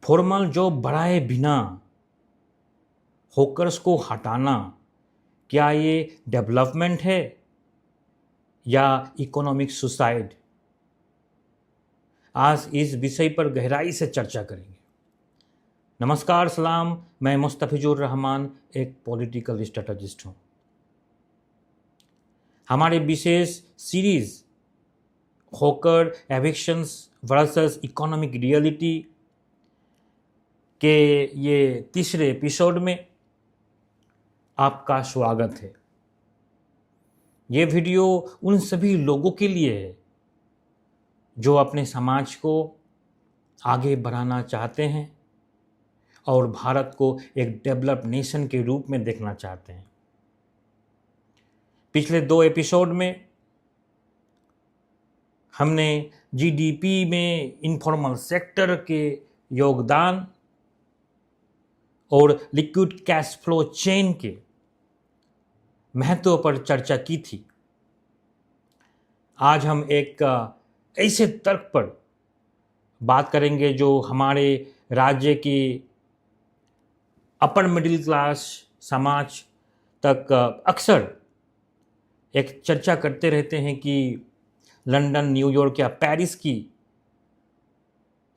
Formal job बढ़ाए बिना hawkers को हटाना, क्या ये डेवलपमेंट है या इकोनॉमिक सुसाइड? आज इस विषय पर गहराई से चर्चा करेंगे। नमस्कार, सलाम। मैं मुस्तफिजुर रहमान, एक पॉलिटिकल स्ट्रेटजिस्ट हूँ। हमारे विशेष series hawker evictions versus economic reality के ये तीसरे एपिसोड में आपका स्वागत है। ये वीडियो उन सभी लोगों के लिए है जो अपने समाज को आगे बढ़ाना चाहते हैं और भारत को एक डेवलप्ड नेशन के रूप में देखना चाहते हैं। पिछले 2 एपिसोड में हमने जीडीपी में इनफॉर्मल सेक्टर के योगदान और लिक्विड कैश फ्लो चेन के महत्व पर चर्चा की थी। आज हम एक ऐसे तर्क पर बात करेंगे जो हमारे राज्य की अपर मिडिल क्लास समाज तक अक्सर एक चर्चा करते रहते हैं कि लंदन, न्यूयॉर्क या पेरिस की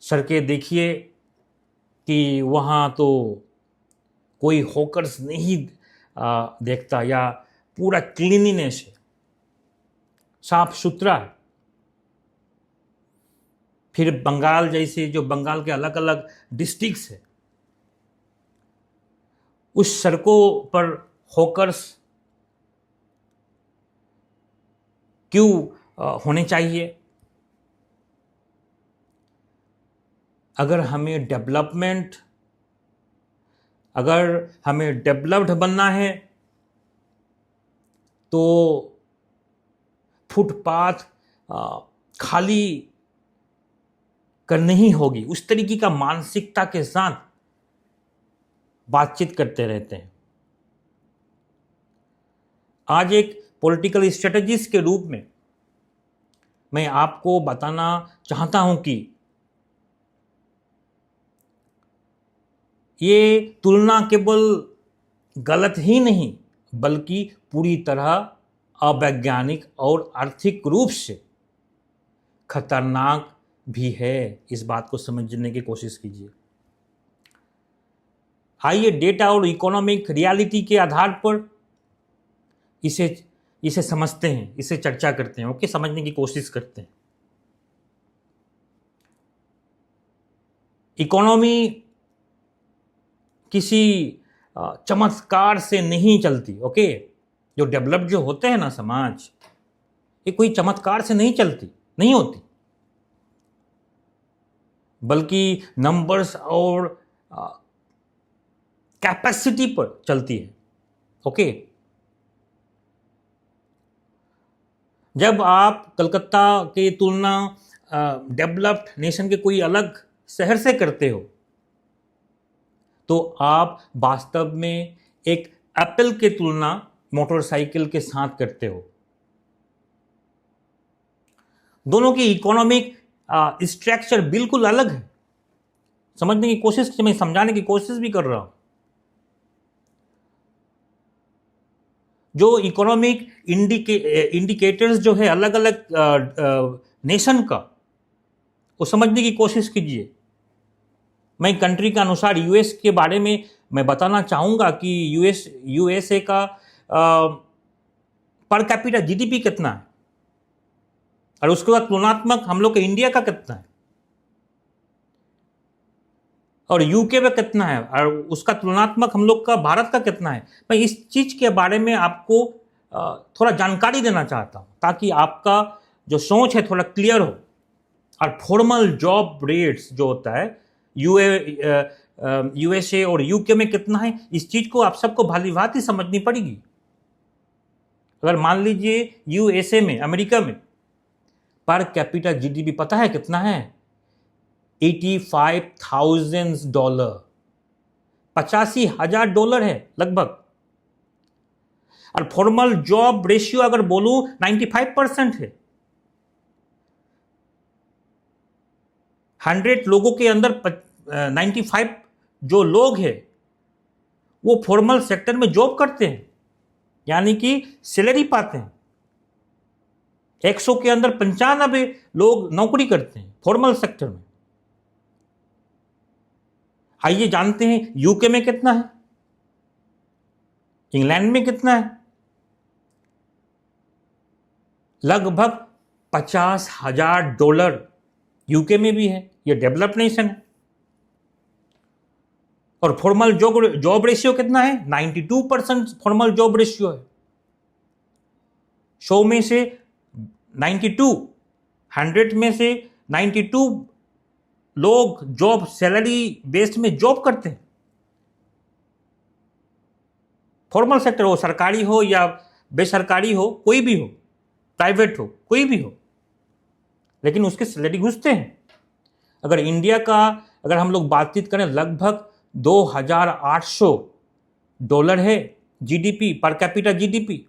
सड़कें देखिए कि वहाँ तो कोई हॉकर्स नहीं देखता, या पूरा क्लीनिनेस है, साफ सुथरा है। फिर बंगाल जैसे जो बंगाल के अलग अलग डिस्ट्रिक्ट्स है, उस सड़कों पर हॉकर्स क्यों होने चाहिए? अगर हमें डेवलप्ड बनना है तो फुटपाथ खाली करनी ही होगी। उस तरीके का मानसिकता के साथ बातचीत करते रहते हैं। आज एक पॉलिटिकल स्ट्रेटजिस्ट के रूप में मैं आपको बताना चाहता हूं कि ये तुलना केवल गलत ही नहीं बल्कि पूरी तरह अवैज्ञानिक और आर्थिक रूप से खतरनाक भी है। इस बात को समझने की कोशिश कीजिए। आइए डेटा और इकोनॉमिक रियलिटी के आधार पर इसे समझते हैं, इसे चर्चा करते हैं, ओके, समझने की कोशिश करते हैं। इकोनॉमी किसी चमत्कार से नहीं चलती, ओके। जो डेवलप्ड जो होते हैं ना समाज, ये कोई चमत्कार से नहीं होती, बल्कि नंबर्स और कैपेसिटी पर चलती है, ओके। जब आप कलकत्ता की तुलना डेवलप्ड नेशन के कोई अलग शहर से करते हो तो आप वास्तव में एक एप्पल की तुलना मोटरसाइकिल के साथ करते हो। दोनों की इकोनॉमिक स्ट्रक्चर बिल्कुल अलग है। समझने की कोशिश, मैं समझाने की कोशिश भी कर रहा हूं। जो इकोनॉमिक इंडिकेटर्स जो है अलग अलग नेशन का, वो समझने की कोशिश कीजिए। मैं कंट्री के अनुसार यूएस के बारे में मैं बताना चाहूंगा कि यूएसए का पर कैपिटा जीडीपी कितना है, और उसके बाद तुलनात्मक हम लोग के इंडिया का कितना है, और यूके में कितना है, और उसका तुलनात्मक हम लोग का भारत का कितना है। मैं इस चीज के बारे में आपको थोड़ा जानकारी देना चाहता हूं ताकि आपका जो सोच है थोड़ा क्लियर हो। और फॉर्मल जॉब रेट्स जो होता है यूएसए और यूके में कितना है, इस चीज को आप सबको भाली भांति समझनी पड़ेगी। अगर मान लीजिए यूएसए में, अमेरिका में पर कैपिटा जीडीपी पता है कितना है? $85,000, $85,000 है लगभग। और फॉर्मल जॉब रेशियो अगर बोलूं 95% है। 100 लोगों के अंदर 95 जो लोग हैं वो फॉर्मल सेक्टर में जॉब करते हैं, यानी कि सैलरी पाते हैं। 100 के अंदर 95 लोग नौकरी करते हैं फॉर्मल सेक्टर में। आइए जानते हैं यूके में कितना है, इंग्लैंड में कितना है। लगभग $50,000 यूके में भी है, ये डेवलप्ड नेशन है। और फॉर्मल जॉब रेशियो कितना है? 92% फॉर्मल जॉब रेशियो है। 100 में से 92, 100 में से 92 लोग जॉब सैलरी बेस्ड में जॉब करते हैं। फॉर्मल सेक्टर हो, सरकारी हो या बेसरकारी हो, कोई भी हो, प्राइवेट हो, कोई भी हो, लेकिन उसके सैलरी घुसते हैं। अगर इंडिया का अगर हम लोग बातचीत करें, लगभग $2,800 है जीडीपी, पर कैपिटा जीडीपी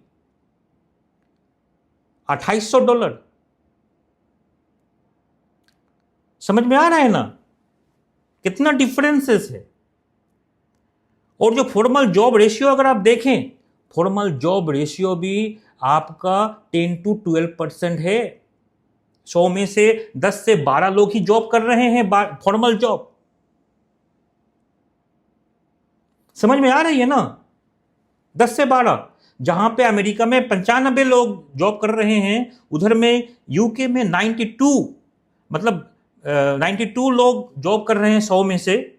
$2,800। समझ में आ रहा है ना कितना डिफरेंसेस है। और जो फॉर्मल जॉब रेशियो अगर आप देखें, फॉर्मल जॉब रेशियो भी आपका 10 to 12% है। 100 में से 10 से 12 लोग ही जॉब कर रहे हैं फॉर्मल जॉब। समझ में आ रही है ना? 10 से 12, जहां पे अमेरिका में 95 लोग जॉब कर रहे हैं, उधर में यूके में 92, मतलब 92 लोग जॉब कर रहे हैं 100 में से।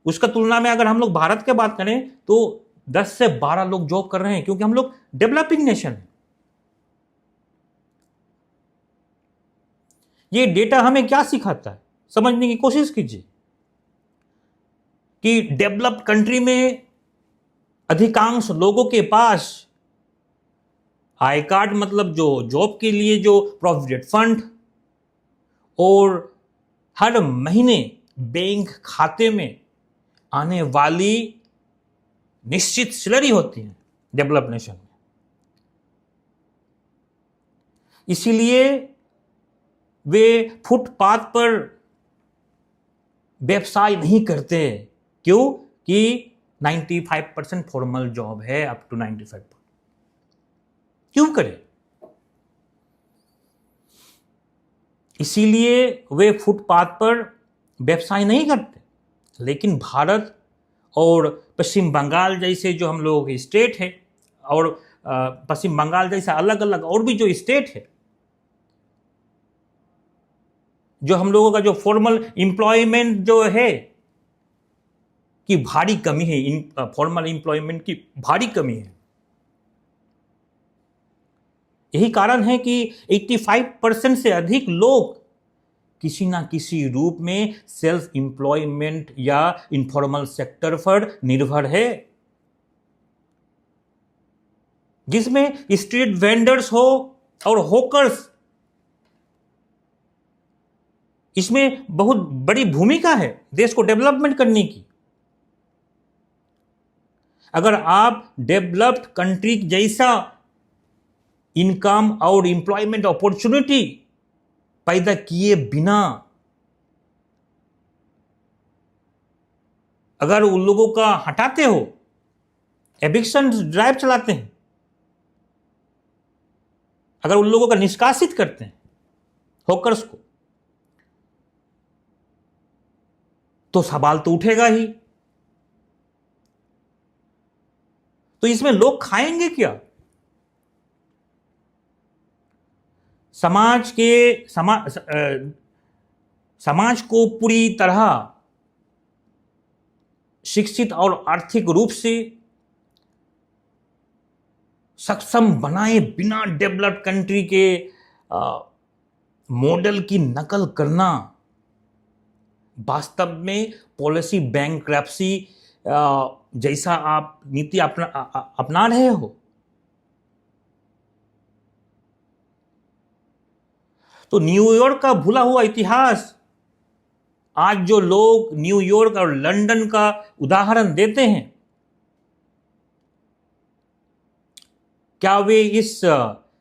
उसका तुलना में अगर हम लोग भारत की बात करें तो 10 से 12 लोग जॉब कर रहे हैं, क्योंकि हम लोग डेवलपिंग नेशन है। ये डेटा हमें क्या सिखाता है, समझने की कोशिश कीजिए कि डेवलप्ड कंट्री में अधिकांश लोगों के पास आई कार्ड, मतलब जो जॉब के लिए जो प्रोविडेंट फंड, और हर महीने बैंक खाते में आने वाली निश्चित सैलरी होती है डेवलप्ड नेशन में। इसीलिए वे फुटपाथ पर व्यवसाय नहीं करते। क्यों? कि 95% फॉर्मल जॉब है, अप टू 95%। क्यों करें? इसीलिए वे फुटपाथ पर व्यवसाय नहीं करते। लेकिन भारत और पश्चिम बंगाल जैसे जो हम लोगों के स्टेट है, और पश्चिम बंगाल जैसा अलग अलग और भी जो स्टेट है, जो हम लोगों का जो फॉर्मल एम्प्लॉयमेंट जो है की भारी कमी है, फॉर्मल एम्प्लॉयमेंट की भारी कमी है। यही कारण है कि 85% से अधिक लोग किसी ना किसी रूप में सेल्फ एम्प्लॉयमेंट या इनफॉर्मल सेक्टर पर निर्भर है, जिसमें स्ट्रीट वेंडर्स हो और हॉकर्स, इसमें बहुत बड़ी भूमिका है देश को डेवलपमेंट करने की। अगर आप डेवलप्ड कंट्री जैसा इनकम और एम्प्लॉयमेंट अपॉर्चुनिटी पैदा किए बिना अगर उन लोगों का हटाते हो, एविक्शन ड्राइव चलाते हैं, अगर उन लोगों का निष्कासित करते हैं हॉकर्स को, तो सवाल तो उठेगा ही। तो इसमें लोग खाएंगे क्या? समाज को पूरी तरह शिक्षित और आर्थिक रूप से सक्षम बनाए बिना डेवलप्ड कंट्री के मॉडल की नकल करना वास्तव में पॉलिसी बैंकरप्सी जैसा आप नीति अपना रहे हो। तो न्यूयॉर्क का भूला हुआ इतिहास, आज जो लोग न्यूयॉर्क और लंदन का उदाहरण देते हैं, क्या वे इस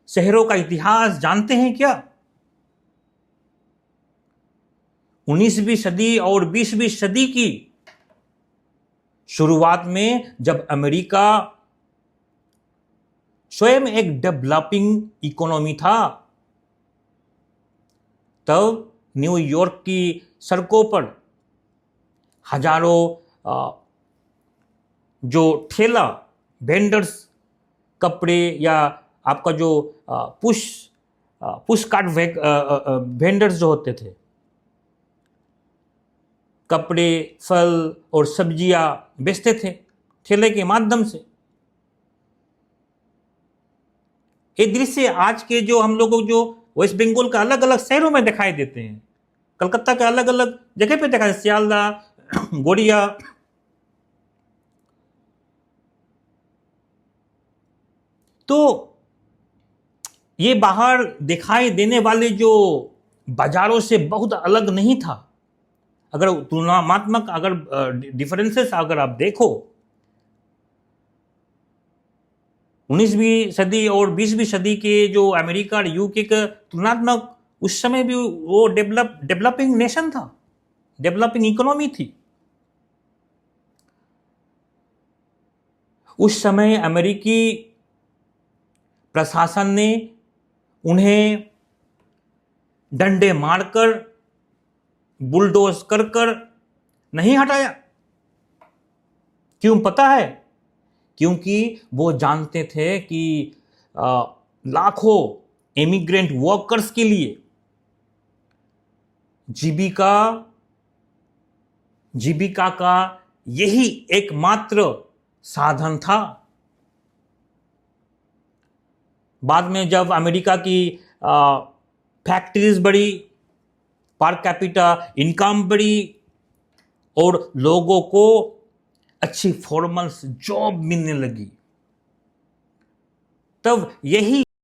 शहरों का इतिहास जानते हैं क्या? 19वीं सदी और 20वीं सदी की शुरुआत में जब अमेरिका स्वयं एक डेवलपिंग इकोनॉमी था, तब न्यूयॉर्क की सड़कों पर हजारों जो ठेला वेंडर्स, कपड़े या आपका जो पुश कार्ट वेंडर्स जो होते थे, कपड़े, फल और सब्जियां बेचते थे ठेले के माध्यम से। ये दृश्य आज के जो हम लोगों को जो वेस्ट बंगाल का अलग अलग शहरों में दिखाई देते हैं, कलकत्ता के अलग अलग जगह पे दिखाई, सियालदा, गोड़िया। तो ये बाहर दिखाई देने वाले जो बाजारों से बहुत अलग नहीं था। अगर तुलनात्मक अगर डिफरेंसेस अगर आप देखो, 19वीं सदी और 20वीं सदी के जो अमेरिका और यूके का तुलनात्मक, उस समय भी वो डेवलपिंग नेशन था, डेवलपिंग इकोनॉमी थी। उस समय अमेरिकी प्रशासन ने उन्हें डंडे मारकर, बुलडोज कर नहीं हटाया। क्यों पता है? क्योंकि वो जानते थे कि लाखों इमिग्रेंट वर्कर्स के लिए जीविका का यही एकमात्र साधन था। बाद में जब अमेरिका की फैक्ट्रीज बढ़ी, पर कैपिटा इनकम बढ़ी और लोगों को अच्छी फॉर्मल जॉब मिलने लगी, तब यही